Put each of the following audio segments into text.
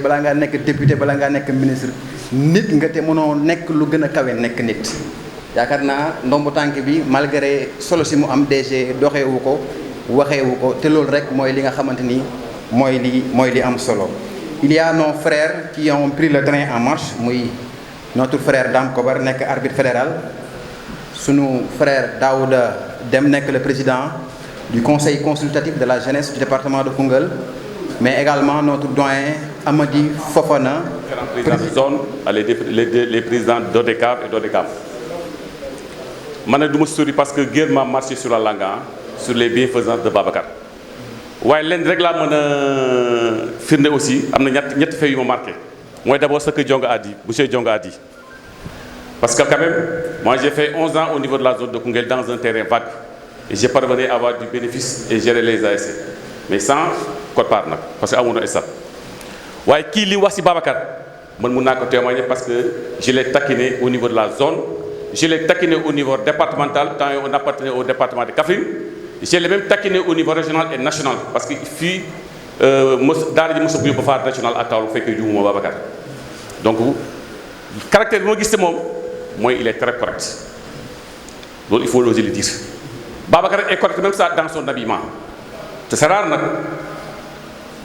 balaa ngaa nekk député balaa ngaa nekk ministre nit nga te mënoo nekk lu gën a kawe nekk nit. yaakaar naa ndombu tànk bi malgré solo si mu am DG doxewu ko waxewu ko te loolu rek mooy li nga xamante ni mooy li am solo. Il y a nos frères qui ont pris le train en marche muy notre frère Dame Kobar nekk arbitre fédéral sunu frère Daouda Dem nekk le président du conseil consultatif de la jeunesse du département de Koungheul, mais également notre doyen Amadi Fofana, président de zone, les présidents d'ODECAV et d'ODECAV. Je ne suis pas parce que guerre m'a marché sur la langue, sur les bienfaisances de Babacar. Ouais, l'un des règles firnde aussi, il y a des faits qui m'ont marqué. Moi d'abord ce que Djonga a dit, Boucher Djonga a dit. Parce que quand même, moi j'ai fait 11 ans au niveau de la zone de Koungheul dans un terrain vague. Et j'ai parvenu à avoir du bénéfice et gérer les ASC. Mais sans code part, parce que amour est ça. Ouais, qui li wasi Babacar, je peux témoigner parce que je l'ai taquiné au niveau de la zone, je l'ai taquiné au niveau départemental, quand on appartenait au département de Kaffrine. Je l'ai même taquiné au niveau régional et national parce qu'il fut dans les musées national à Kaolou fait que du Babacar. Donc, le caractère de moi, il est très correct. Donc, il faut oser le dire. Babacar est correct même ça dans son habillement. C'est rare, non?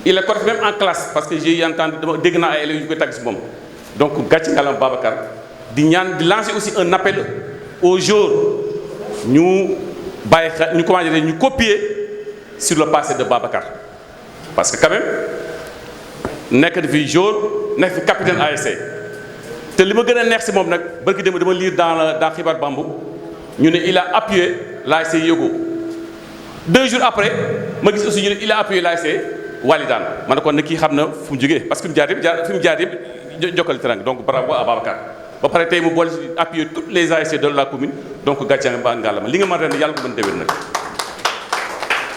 Il est correct même en classe parce que j'ai entendu des gens à élèves qui sont donc, Gatchingalam Babacar, de lancer aussi un appel aux jours, nous copier sur le passé de Babacar. Parce que quand même, nek de jour, nek capitaine ASC. Te li ma gën a neex si moom nag barki dem dama lire dans Xibaar Bambou ñu ne il a appuyé l'ASC Yogo. 2 jours après ma gis aussi ñu ne il a appuyé l'ASC Walidane ma ne kon ne kii xam na fu mu jógee parce que fi mu jaar yëpp jokkale terang donc bravo à Babacar. ba pare tey mu boole appuyer toutes les ASC de la commune donc gàcce nga ngàllama li nga mën ren yàlla ko mën déwén nag.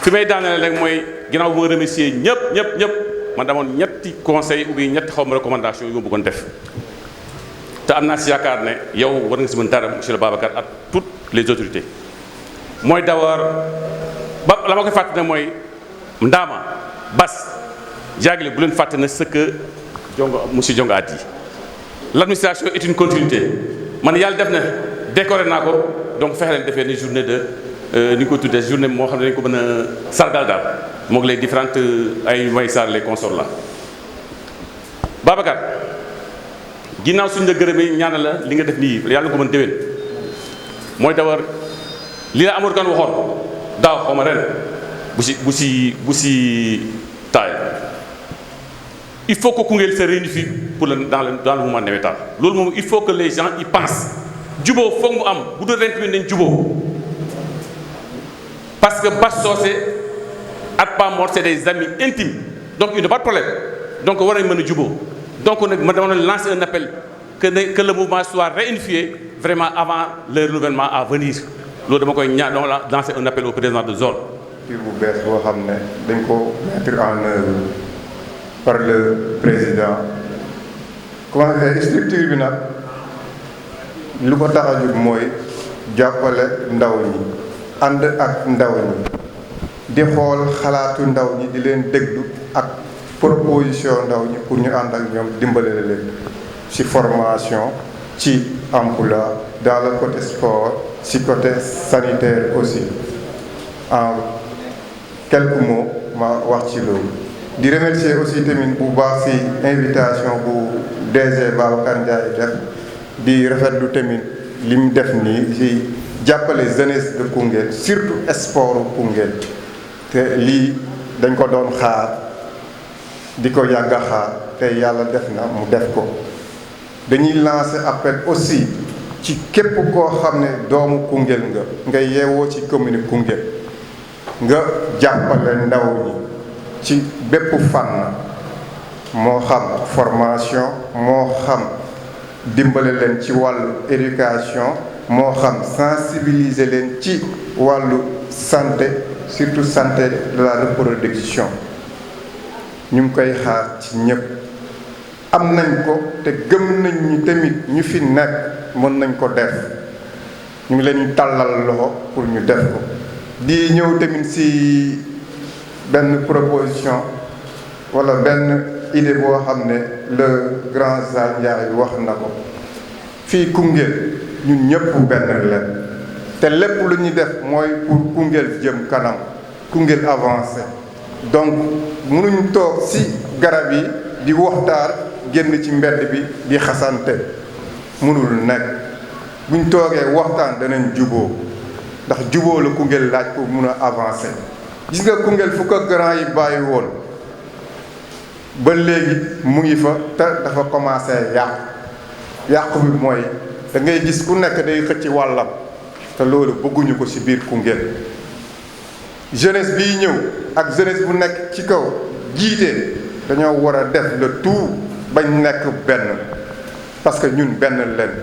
fi may daaneel rek mooy ginnaaw bu ma remercier ñëpp man damoon ñetti conseil ou bien ñetti xaw ma recommandation yu ma bëggoon def. te am naa si yaakaar ne yow war nga si mën dara monsieur le Babacar ak toutes les autorités mooy d'abord ba la ma koy fàtte ne mooy Ndama Bas jaagile bu leen fàtte ne ce que monsieur Djonga a dit. L'administration est une continuité man yàlla def na décoré naa ko donc fexe leen defee ni journée de ni ñu ko tuddee journée moo xam ne dañu ko mën a sargal daal moog les différentes ay may sar les consorts là Babacar ginnaaw suñu la gërëmee ñaanal la li nga def nii yàlla ko mën déwén mooy d'abord li la amul kan waxoon daaw xaw ma ren bu si taay il faut que Koungheul se réunifie pour dans le moment navétane loolu moom il faut que les gens y pensent jubóo foog mu am bu dul ren nañ jubóo parce que Bass Socé ak Pa Mor c'est des amis intimes donc il n'y a pas de problème donc war nañ mën a jubóo donc nag ma dama lancer un appel que le mouvement soit réunifié vraiment avant le renouvellement à venir loolu dama koy ñaan dama lancer un appel au président de zone. bu bees boo xam ne dañ ko mettre en œuvre par le président comment dire structure bi nag lu ko tax a jóg mooy jàppale ndaw ñi ànd ak ndaw ñi di xool xalaatu ndaw ñi di leen déglu ak proposition ndaw ñi pour ñu ànd ak ñoom dimbale leen ci formation ci emploi dans le côté sport ci côté sanitaire aussi en quelques mots ma wax ci loolu. di remercier aussi tamit bu baax ci invitation bu DG Babacar Ndiaye def di rafetlu tamit li mu def nii ci jàppale jeunesse de Koungheul surtout sport Koungheul te lii dañ ko doon xaar di ko yàgg a xaar te yàlla def na mu def ko. dañuy lancer appel aussi ci képp koo xam ne doomu Koungheul nga yeewoo ci commune Koungheul nga jàppale ndaw ñi ci bépp fànn moo xam formation moo xam dimbale leen ci wàllu éducation moo xam sensibiliser leen ci wàllu santé surtout santé de la reproduction ñu ngi koy xaar ci ñëpp am nañ ko te gëm nañ ñi tamit ñu fi nekk mën nañ ko def ñu ngi leen tàllal loxo pour ñu def ko di ñëw tamit ci benn proposition wala benn idée boo xam ne le grand Zal Ndiaye wax na ko fii Koungheul ñun ñëpp benn leen te lépp lu ñu def mooy pour Koungheul jëm kanam Koungheul avancé donc mënuñu toog ci garab yi di waxtaan génn ci mbedd bi di xasante mënul nekk buñ toogee waxtaan danañ juboo ndax juboo la Koungheul laaj pour mun a avancer gis nga Koungheul fu ko grand yi bàyyi woon ba léegi mu ngi fa te dafa commencé yàqu bi mooy da ngay gis ku nekk day xëcc wàllam te loolu bëgguñu ko ci biir Koungheul jeunesse bii ñëw ak jeunesse bu nekk ci kaw jiite dañoo war a def le tout bañ nekk benn parce que ñun benn leen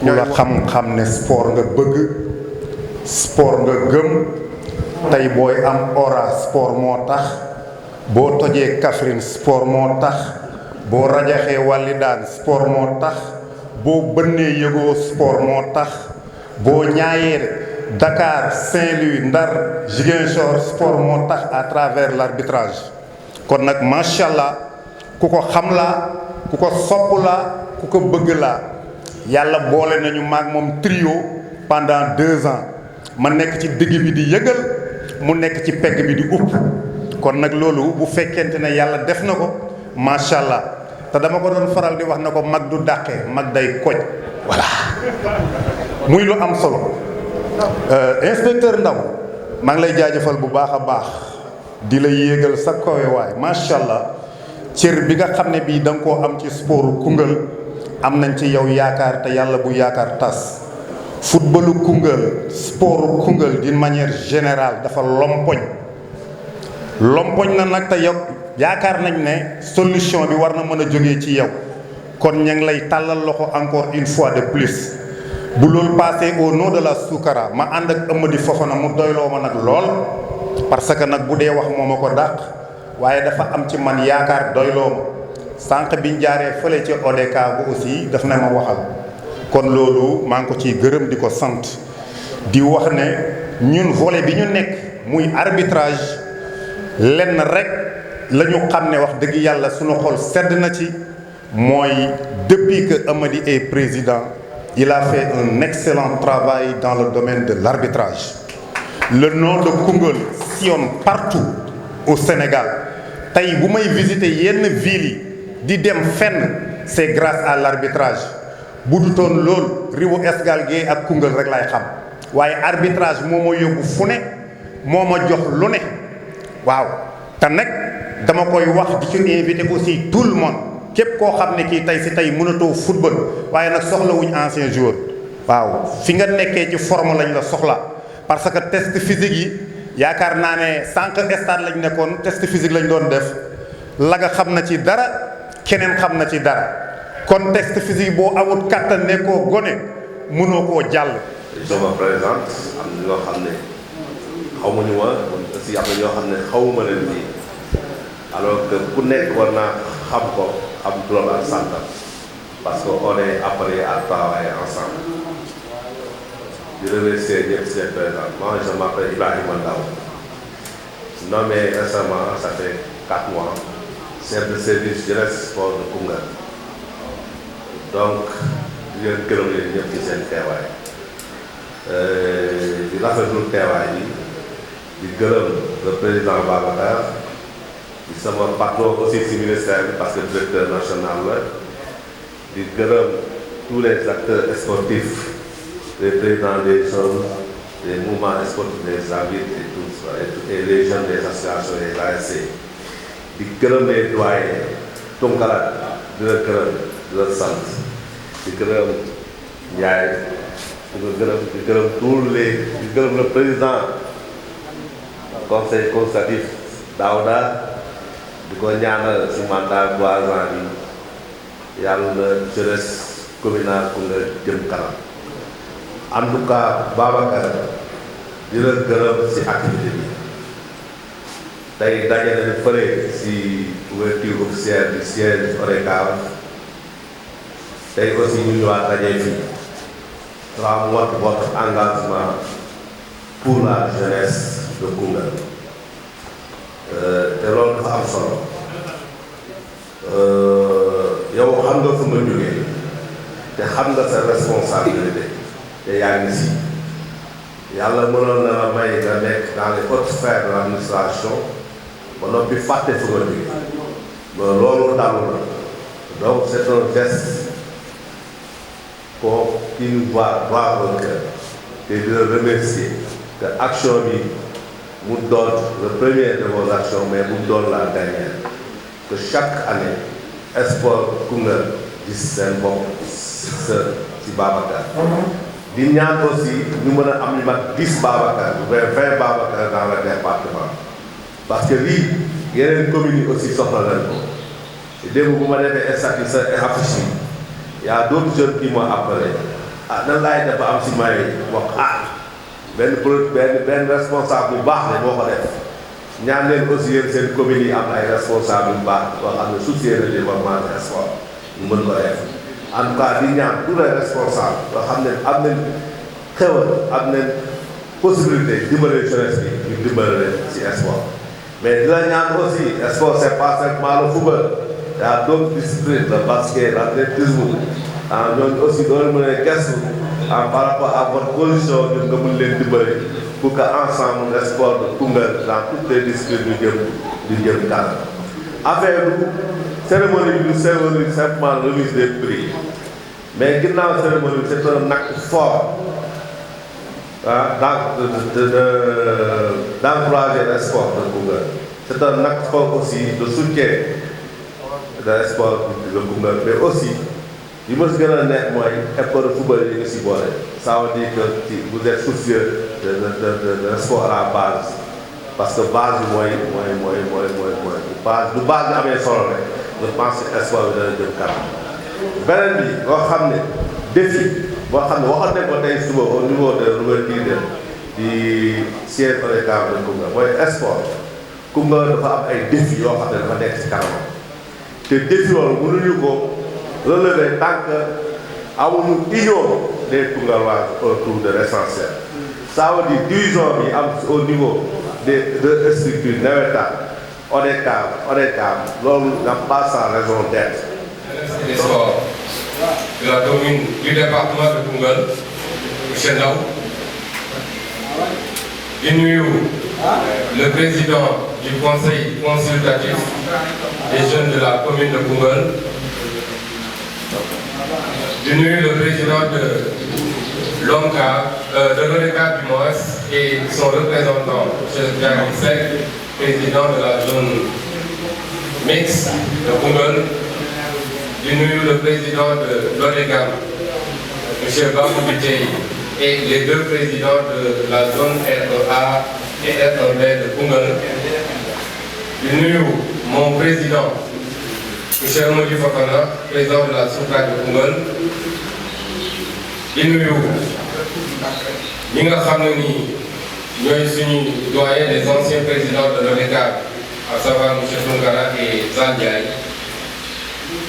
ku la xam-xam ne sport nga bëgg sport nga gëm tey booy am aura sport moo tax boo tojee Kaffrine sport moo tax boo rajaxee Walidaan sport moo tax boo bënnee yëgoo sport moo tax boo ñaayee Dakar Saint-Louis Ndar Ziguinchor sport moo tax à travers l'arbitrage kon nag macha allah ku ko xam laa ku ko sopp laa ku ko bëgg laa yàlla boole nañu maag moom trio pendant 2 ans ma nekk ci digg bi di yëgal mu nekk ci pegg bi di upp kon nag loolu bu fekkente ne yàlla def na ko macha allah te dama ko doon faral di wax na ko mag du dàqee mag day koj voilà muy lu am solo inspecteur Ndaw maa ngi lay jaajëfal bu baax a baax di la yéegal sa kawewaay macha allah cër bi nga xam ne bii da nga koo am ci sportu Koungheul am nañ ci yow yaakaar te yàlla bu yaakaar tas footballu Koungheul sportu Koungheul d'une manière générale dafa lompoñ na nag te yow yaakaar nañ ne solution bi war na mën a jógee ci yow kon ña ngi lay tàllal loxo encore une fois de plus bu loolu passé au nom de la Soukara ma ànd ak Amady Fofana mu doyloo ma nag lool parce que nag bu dee wax moo ma ko dàq waaye dafa am ci man yaakaar doyloo ma sànq biñ jaaree fële ci ODK bu aussi daf na ma waxal kon loolu maa ngi ko ciy gërëm di ko sant di wax ne ñun volet bi ñu nekk muy arbitrage lenn rek la ñu xam ne wax dëgg yàlla suñu xol sedd na ci mooy depuis que Amady est président il a fait un excellent travail dans le domaine de l'arbitrage le nom de Koungheul sillonne partout au Sénégal tey bu may visiter yenn villes yi di dem fenn c'est grâce à l'arbitrage bu dutoon loolu riwu Esgal Gueye ak Koungheul rek lay xam waaye arbitrage moo ma yóbbu fu ne moo ma jox lu ne waaw te nag dama koy wax di ci invité aussi tout le monde képp koo xam ne kii tey si tey mënatoo football waaye nag soxlawuñ ancien joueur waaw fi nga nekkee ci forme lañ la soxla parce que test physique yi yaakaar naa ne sànq stade lañ nekkoon test physique lañ doon def la nga xam na ci dara keneen xam na ci dara kon test physique boo amul kàttan nekkoo gone mënoo koo jàll. je me présente am na ñoo xam ne xamuñu ma aussi am na ñoo xam ne xawuma leen nii alors que ku nekk war naa xam ko xam turam ak santam parce que on est appelé à travailler ensemble. di remercier ñëpp seen présent moi je m'appelle Ibrahima Ndaw nommé récemment ça fait 4 mois chef de service jeunesse sport de Koungheul donc di leen gërëm leen ñëpp ci seen teewaay di rafetlu teewaay bi di gërëm le président Babacar di sama patron aussi ci ministère bi parce que directeur national la di gërëm tous les acteurs sportifs les présidents des zones des mouvements sportifs des arbitres et tout ça et les jeunes des associations des ASC di gërëm les doyens Tunkara di la gërëm di la sant di gërëm Ndiaye di gërëm tous les di gërëm le président conseil consultatif Daouda di ko ñaanal si mandat 3 ans bi yàlla na jeunesse communale Koungheul jëm kanam en tout cas Babacar di la gërëm si activité bi tey daje nañu fële si ouverture officielle du siège ODCAV tey aussi ñu ñëwaat daje fii votre engagement pour la jeunesse de Koungheul te loolu dafa am solo xam nga fu nga jógee te xam nga sa responsabilité te yaa ngi si yàlla mënoon na la may nga nekk dans les hautes sphères de l'administration ba noppi fàtte fu nga jógee mais loolu dalu la donc c'est un geste qui nous va droit au cœur te di la remercier que action bi mu doon le premier de vos actions mais mu doon la dernière que chaque année sport Koungheul gis seen bopp si Babacar di ñaan aussi ñu mën a am lu mat 10 Babacar ou 20 Babacar dans le département parce que lii yeneen communes yi aussi soxla nañ ko démb bu ma defee statut sa affiche yi y a d'autres jeunes qui m'ont appelé ah nan laay def ba am si may wax benn responsable bu baax la boo ko def ñaan leen aussi yéen seen communes yi am ay responsable yu baax yoo xam ne soucier le développement du sport ñu mën ko def en tout cas di ñaan tous les responsables yoo xam ne am nañ xewal am nañ possibilité dimbale jeunesse bi ñu dimbale leen si sport mais di la ñaan aussi sport c'est pas seulement le football y a d'autres disciplines le basket l'athlétisme ñooñu aussi doon mën a gëstu par rapport à votre position ñun nga mën leen dimbale pour que ensemble le sport de Koungheul dans toutes les disciplines ñu jëm kanam affaire du cérémonie bi du cérémonie simplement remise des prix mais ginnaaw cérémonie c'est un acte fort d'encourager le sport de Koungheul c'est un acte fort aussi de soutien de sport de Koungheul mais aussi li ma si gën a nekk mooy école de football yi nga si boole ça veut dire que vous êtes soucieux de sport à la base parce que base bi mooy base bu base bi amee solo rek je pense que sport bi dana jëm kanam beneen bi boo xam ne défi boo xam ne waxoon nañ ko tey suba au niveau de l'ouverture di siège ODCAV de Koungheul mooy sport Koungheul dafa am ay défi yoo xam ne dafa nekk si kanam te défi loolu mënuñu ko relever tant que amuñu union des Koungheullois autour de l'essentiel ça veut dire division bi am au niveau des structures navétanes ODCAV loolu n'a pas sa raison d'être. Des sports de la commune du département de Koungheul monsieur Ndaw di nuyu le président du conseil consultatif des jeunes de la commune de Koungheul di nuyu le président de l'ODCAV du moins et son représentant M. Diagne Seck, président de la zone mixte de Koungheul. di nuyu le président de l'ODCAV M. Babou Biteye et les deux présidents de la zone R1A et R1B de Koungheul. di nuyu mon président M. Modi Fofana, président de la SOCRA de Koungheul. di nuyu ñi nga xam ne ni ñooy suñu doyen des anciens présidents de l'ODCAV, à savoir M. Tounkara et Zal Ndiaye.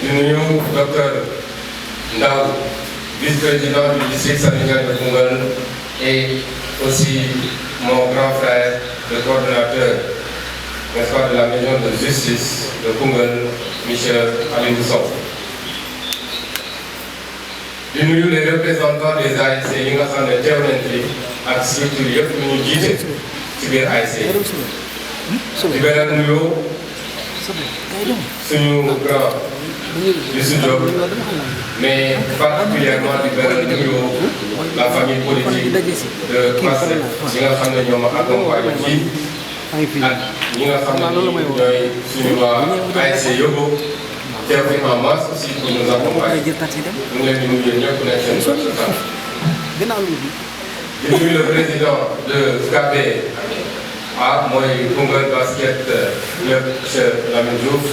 di nuyu docteur Ndaw, vice-président du district sanitaire de Koungheul, et aussi mon grand frère, le coordonnateur, n'est-ce pas, de la maison de justice de Koungheul, M. Aliou Sow. di nuyu les représentants des ASC yi nga xam ne teew nañ fi ak structure yëpp ñu jiite ci biir ASC di beneen nuyoo suñu grand Youssou Diop mais particulièrement di beneen nuyoo la famille politique de Pastef yi nga xam ne ñoo ma accompagné fii ak ñi nga xam ne ñooy suñu waa ASC yóbbu teew fi en masse aussi pour nous accompagner ñu ngi leen di nuyu ñëpp nekk seen source di nuyu le président de KB mooy Koungheul basket club Cheikh Lamine Diouf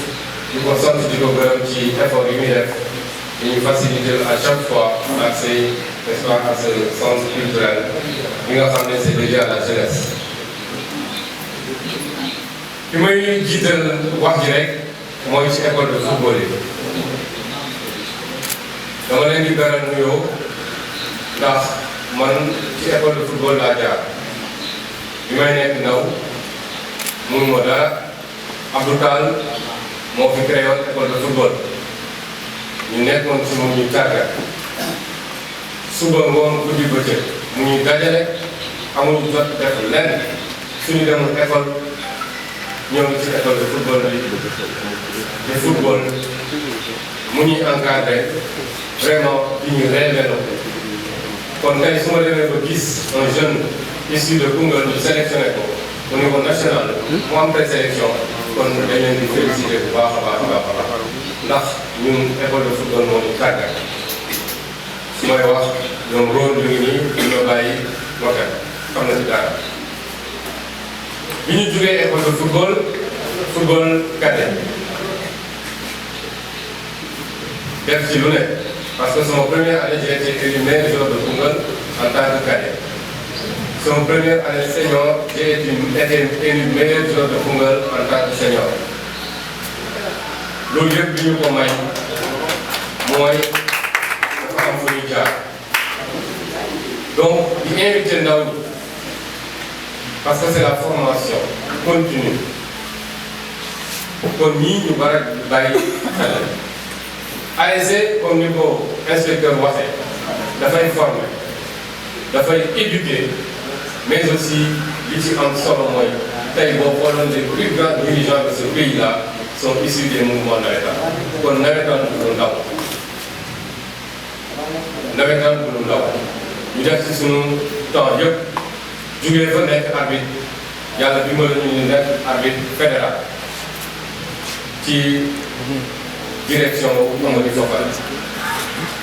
di ko sant di ko gërëm ci effort yi muy def di ñu faciliter à chaque fois accès n'est-ce pas à ce centre culturel bi nga xam ne c'est dédié à la jeunesse. fi may jiital wax ji rek mooy ci école de football yi dama leen di beral nuyoo ndax man ci école de football laa jaar bi may nekk ndaw mënu ma dara Abdou Tall moo fi créé woon école de football ñu nekkoon ci moom ñu tàggat suba ngoon guddi bëccëg mu ñuy dajale amuñu jot def lenn suñu demul école ñoo ngi ci école de football bi de football mu ñuy encadré vraiment di ñu révélo kon tey su ma demee ba gis un jeune issu de Koungheul ñu sélectionné ko au niveau national mu am présélection kon dañ leen di félicité bu baax a baax a baax a baax ndax ñun école de football moo ñu tàggat su may wax ñoom rôle ñu ngi nii ñu ma bàyyi motel xam na ci dara bi ñu jugee école de football cadet def ci lu ne parce que sama première année j'ai été élu meilleur joueur de Koungheul en tant que cadet sama première année senior j'ai été élu meilleur joueur de Koungheul en tant que senior loolu yëpp bi ñu ko may mooy dafa am fu ñu jaar donc di invité ndaw ñi parce que c'est la formation continue kon ñii ñu bari bàyyi xel ASC comme ni ko inspecteur waxee dafay former dafay éduquer mais aussi li ci am solo mooy tey boo xooloon les plus grands dirigeants de ce pays là sont issus des mouvements navétanes kon navétane bu ndaw navétane bu ndaw ñu def ci sunu temps yëpp jugee fa nekk arbitre yàlla bi ma la ñu nekk arbitre fédéral ci direction Amadou Fofana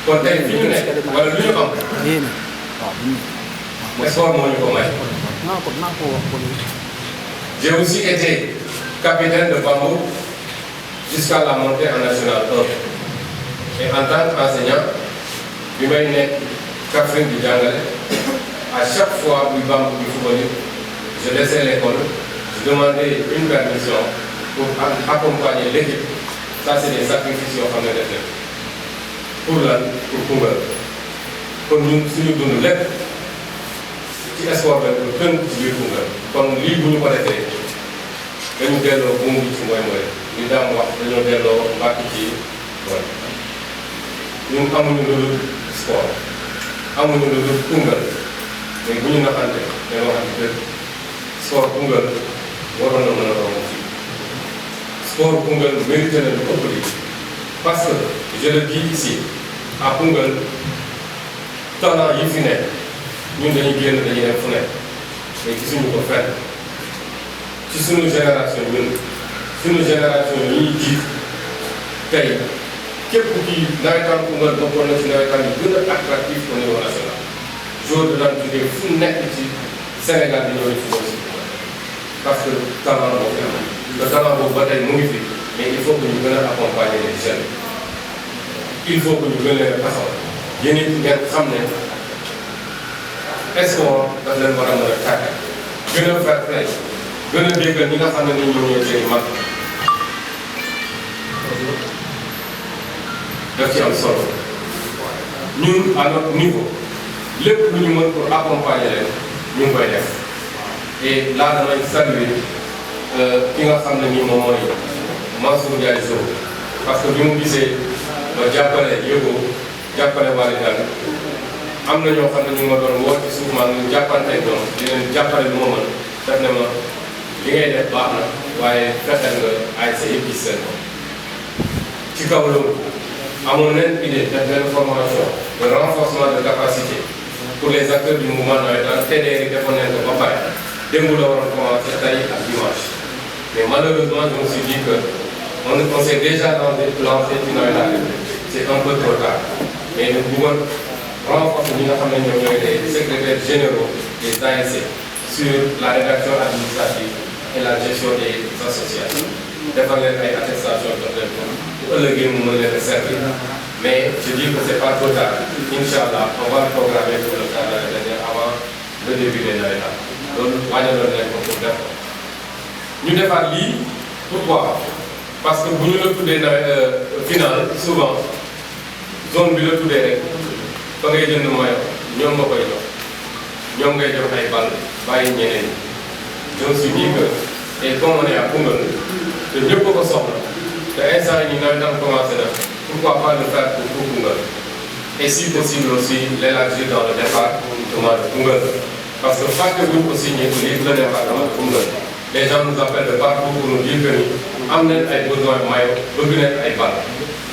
kon tey fi ñu nekk wala lu ñu am sport moo ñu ko may. J'ai aussi été capitaine de Bambou jusqu'à la montée en National 1 et en tant qu'enseignant bi may nekk Kaffrine di jàngale à chaque fois buy Bambou di football je laissais l'école je demandais une permission pour accompagner l'équipe. Ça c'est des sacrifices yoo xam ne def leen pour lan pour Koungheul kon ñun suñu dund lépp ci sport la pour tënk ci biir Koungheul kon lii bu ñu ko defee dañu delloo buum bi ci mooy li daam wax dañoo delloo mbàkk ci mooy ñun amuñu lu dul sport amuñu lu dul Koungheul mais bu ñu naxante dañoo waxante dëgg sport Koungheul waroon na mën a romb fii sport Koungheul mérité na lu ëpp lii parce que je le dis ici à Koungheul talent yi fi nekk ñun dañuy génn dañuy dem fu nekk mais gisuñu ko fenn ci suñu génération ñun suñu génération yi ñuy jiit tey képp kii nawetaan Koungheul bokkoon na ci nawetaan yu gën a attractif au niveau national jour de daan jógee fu nekk ci Sénégal di ñëw ci football si parce que talent boo fi am le talent boobu ba tey mu ngi fi mais il faut que ñu gën a accompagner les jeunes il faut que ñu gën leen a taxaw yéen it ngeen xam ne sport daf leen war a mën a tàggat gën a fair play gën a déggal ñi nga xam ne ni ñoom ñooy seen mag daf ci am solo ñun à notre niveau lépp lu ñu mën pour accompagner leen ñu ngi koy def et là damay saluer ki nga xam ne nii moom mooy Mansour Ndiaye Sow parce que bi mu gisee ma jàppale yëgoo jàppale Walidane am na ñoo xam ne ñu ma doon woo ci suuf maa ngi jàppante ñoom di leen jàppale lu ma mën def ne ma li ngay def baax na waaye fexeel nga ASC yëpp gis seen bopp ci kaw loolu amoon nañ idée def benn formation de renforcement de capacité pour les acteurs du mouvement navétane TDR yi defoon nañ ko ba pare démb la waroon commencé tey ak dimanche mais malheureusement je me suis dit que on s'est déjà lancé ci navétane c'est un peu trop tard mais ñu bëggoon renforcer ñi nga xam ne ñoom ñooy les secrétaires généraux des ASC sur la rédaction administrative et la gestion des associations defal leen ay attestation jox leen ko bu ëllëgee mu mën leen a servir mais je dis que c'est pas trop tard Inch'Allah on va le programmer pour le cas de l'année dernière avant le début des navétanes loolu waajaloon nañ ko pour def ko ñu defaat lii pourquoi parce que bu ñu la tuddee final souvent zone bi la tuddee rek fa ngay jënd moyen ñoom nga koy jox ñoom ngay jox ay ball bàyyi ñeneen ñi je me suis dit que et comme on est à Koungheul te ñëpp ko soxla te instant yi nii nawetaan commencé na pourquoi pas le faire pour Koungheul. Et si possible aussi l'élargir dans le département de Koungheul. Parce que fàttewuñ aussi ñu livre le département de Koungheul. Les gens nous appellent de partout pour nous dire que ni am nañ ay besoin maillot bëgg nañ ay bal.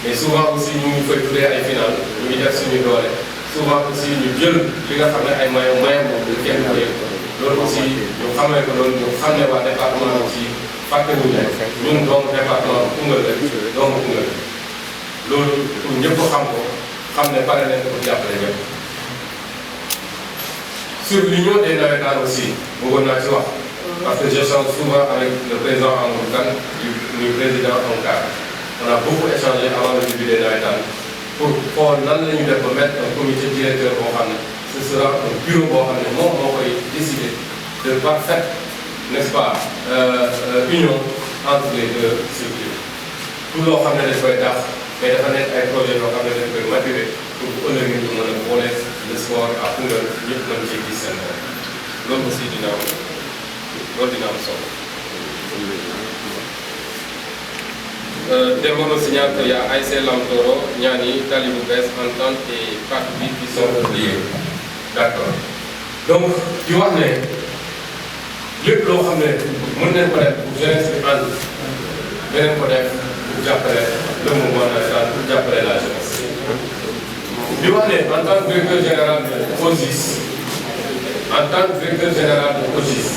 Mais souvent aussi ñu ngi koy tuddee ay final ñu ngi def suñu doole souvent aussi ñu jël li nga xam ne ay maillot moom du kenn ko yëg loolu aussi ñu xamee ko loolu ñu xam ne waa département aussi fàttewuñ ne ñun doomu département Koungheul la doomu Koungheul loolu pour ñëpp xam ko xam ne pare nañ ko jàppale ñëpp. Sur l'union des navétanes aussi bëggoon naa ci wax parce que j'échange souvent avec le président Amadou Kane du président ONCAR. On a beaucoup échangé avant le début des navétanes pour xool nan la ñu def ba mettre un comité directeur boo xam ne ce sera un bureau boo xam ne moom moo koy décider de parfaite n'est-ce pas union entre les deux structures. tout loo xam ne dañ koy tax mais dafa nekk ay projet yoo xam ne dañ koy maturer pour bu ëllëgee ñu mën a boole le sport à Koungheul ñëpp mën cee gis seen bopp loolu aussi dina am solo. Demba signale qu'il y a ASC Lamtoro, Niani, Talibou Bess, Entente et Parti qui sont liés. D'accord. Donc, tu vois, lépp loo xam ne mën nañ ko def pour jeunesse bi ànd beneen ko def pour jàppale le mouvement national pour jàppale la jeunesse. di wax ne en tant que directeur général de COSIS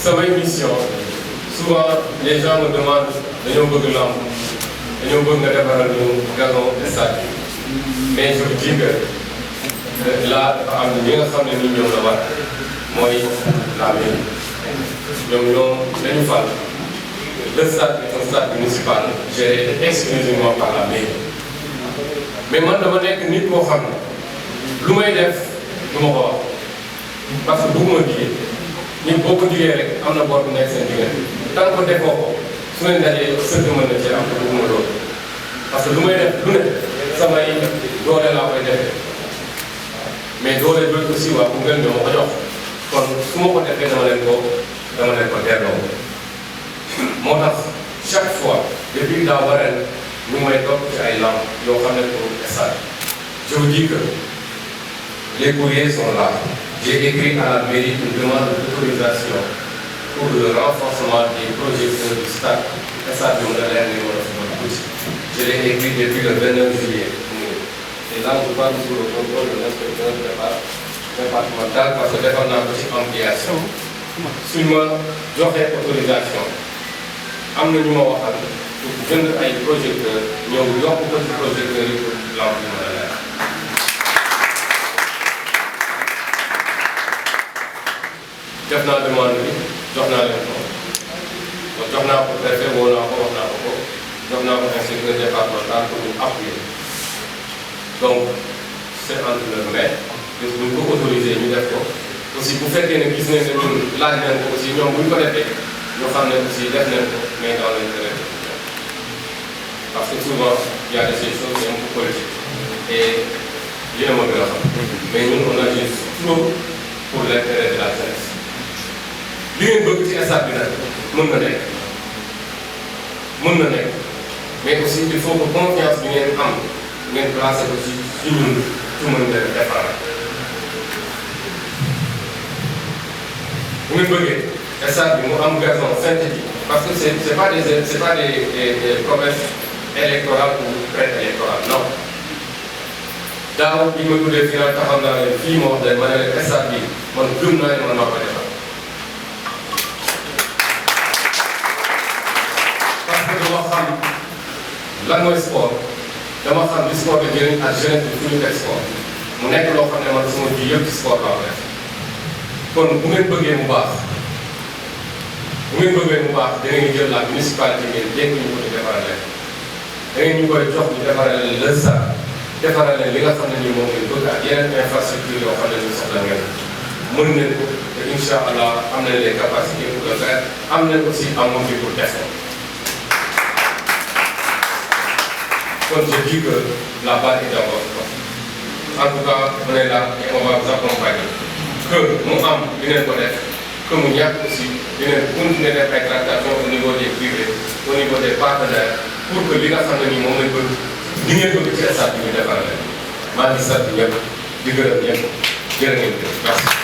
samay mission souvent les gens me demandent dañoo bëgg lamb dañoo bëgg nga defaral ñu gazon stade mais je dis que là dafa am ñi nga xam ne ni ñoom la war mooy la mairie ñoom dañu fal le stade est un stade municipal géré exclusivement par la mairie mais man dama nekk nit koo xam ne lu may def du ma ko wax parce que bëgguma liggéey ñun boo ko liggéey rek am na bor bu nekk seen diggante tant que defoo ko su leen dajee sëkk mën na ci am te bëgguma loolu parce que lu may def lu ne samay doole laa koy defee mais doole jooju aussi waa Koungheul ñoo ma ko jox kon su ma ko defee dama leen ko delloo moo tax chaque fois depuis daaw ba ren ñu may topp ci ay lamb yoo xam ne pour stade je vous dis que les courriers sont là. J'ai écrit à la mairie une demande d'autorisation pour le renforcement des projecteurs du stade de Moudalère numéro 12. Je l'ai écrit depuis le 29 juillet. Et là, je parle sous le contrôle de l'inspecteur départemental parce que defar naa ko ci ampliation. suñ ma joxee autorisation am na ñu ma waxal pour jënd ay projecteurs ñëw yokk ko ci projecteurs yi pour lamp bi mën a leer. def naa demande bi jox naa leen ko donc jox naa ko préfet woo naa ko wax naa ko jox naa ko inspecteur départemental pour ñu appuyer donc c'est entre le maire bés bu ñu ko autorisé ñu def ko aussi bu fekkee ne gis nañ ne ñun laaj nañ ko aussi ñoom bu ñu ko defee ñu xam ne aussi def nañ ko mais dans l'intérêt parce que souvent il y a des choses un peu politiques et yéen a ma gën a xam mais ñun on agit trop pour l'intérêt de la jeunesse. li ngeen bëgg ci stade bi nag mën na nekk mais aussi il faut que confiance bi ngeen am ngeen placé ko ci ñun ci mën leen defar bu ngeen bëggee stade bi mu am gazon synthétique parce que c'est pas des promesses électorales ou pré-électorales non daaw bi ma tuddee final taxaw naa leen fii ma wax leen ma ne leen stade bi man gëm naa ne man maa ko defar dama xam lan mooy sport dama xam li sport di jëriñ ak jeunesse bi fu ñu teg sport mu nekk loo xam ne man sama ji yëpp ci sport laa ko def kon bu ngeen bëggee mu baax da ngeen jël la municipalité ngeen dénk ñu ko di defaral leen da ngeen ñu koy jox ñu defaral leen le stade defaral leen li nga xam ne nii moom ngeen bëgg ak yeneen infrastructure yoo xam ne ñu soxla ngeen mën nañ ko te incha allah am nañ les capacités pour le faire am nañ aussi amoon bi pour def kon je dis que la balle est dans votre camp. En tout cas, on est là et on va vous accompagner. Que mu am di ngeen ko def que mu ñàkk aussi di ngeen continuer def ay tractations au niveau des privés au niveau des partenaires pour que li nga xam ne nii moom lañ bëgg li ngeen bëgg ci stade bi ñu defal leen maa ngi sant ñëpp di gërëm ñëpp jërë ngeen jëf merci.